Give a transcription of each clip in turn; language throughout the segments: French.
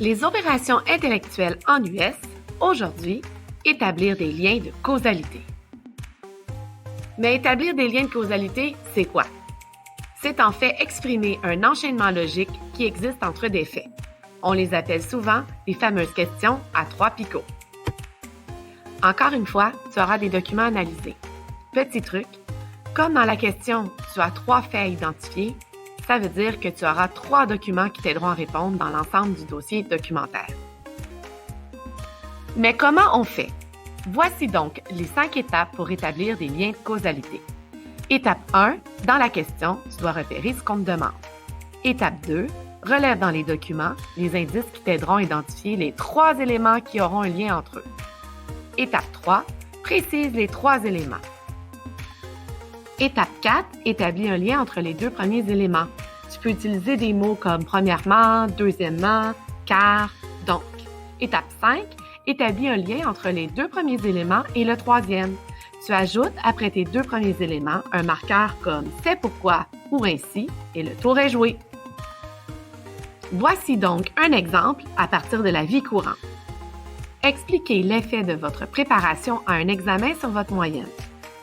Les opérations intellectuelles en US, aujourd'hui, établir des liens de causalité. Mais établir des liens de causalité, c'est quoi? C'est en fait exprimer un enchaînement logique qui existe entre des faits. On les appelle souvent les fameuses questions à 3 picots. Encore une fois, tu auras des documents analysés. Petit truc, comme dans la question « Tu as 3 faits à identifier », ça veut dire que tu auras 3 documents qui t'aideront à répondre dans l'ensemble du dossier documentaire. Mais comment on fait? Voici donc les 5 étapes pour établir des liens de causalité. Étape 1, dans la question, tu dois repérer ce qu'on te demande. Étape 2, relève dans les documents les indices qui t'aideront à identifier les 3 éléments qui auront un lien entre eux. Étape 3, précise les 3 éléments. Étape 4, établis un lien entre les 2 premiers éléments. Tu peux utiliser des mots comme premièrement, deuxièmement, car, donc. Étape 5, établis un lien entre les 2 premiers éléments et le 3e. Tu ajoutes après tes 2 premiers éléments un marqueur comme c'est pourquoi ou ainsi et le tour est joué. Voici donc un exemple à partir de la vie courante. Expliquez l'effet de votre préparation à un examen sur votre moyenne.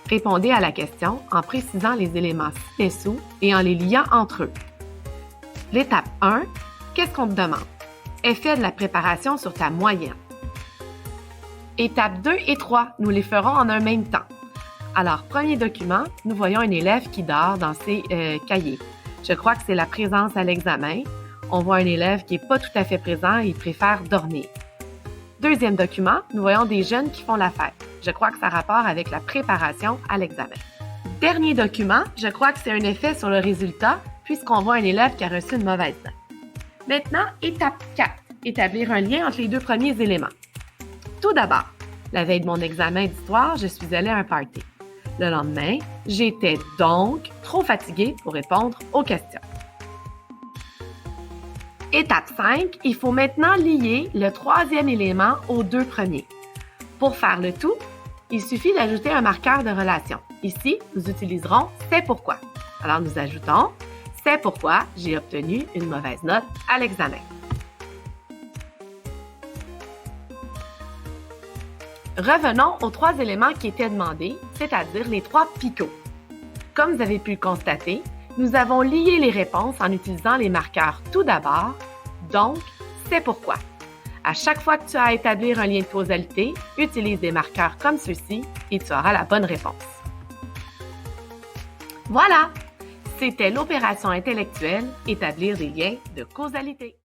Répondez à la question en précisant les éléments ci-dessous et en les liant entre eux. L'étape 1, qu'est-ce qu'on te demande? Effet de la préparation sur ta moyenne. Étape 2 et 3, nous les ferons en un même temps. Alors, premier document, nous voyons un élève qui dort dans ses cahiers. Je crois que c'est la présence à l'examen. On voit un élève qui n'est pas tout à fait présent et il préfère dormir. Deuxième document, nous voyons des jeunes qui font la fête. Je crois que ça a rapport avec la préparation à l'examen. Dernier document, je crois que c'est un effet sur le résultat puisqu'on voit un élève qui a reçu une mauvaise note. Maintenant, étape 4, établir un lien entre les 2 premiers éléments. Tout d'abord, la veille de mon examen d'histoire, je suis allée à un party. Le lendemain, j'étais donc trop fatiguée pour répondre aux questions. Étape 5, il faut maintenant lier le 3e élément aux 2 premiers. Pour faire le tout, il suffit d'ajouter un marqueur de relation. Ici, nous utiliserons « c'est pourquoi ». Alors, nous ajoutons « c'est pourquoi j'ai obtenu une mauvaise note à l'examen ». Revenons aux 3 éléments qui étaient demandés, c'est-à-dire les 3 picots. Comme vous avez pu le constater, nous avons lié les réponses en utilisant les marqueurs tout d'abord, donc c'est pourquoi. À chaque fois que tu as à établir un lien de causalité, utilise des marqueurs comme ceux-ci et tu auras la bonne réponse. Voilà, c'était l'opération intellectuelle, établir des liens de causalité.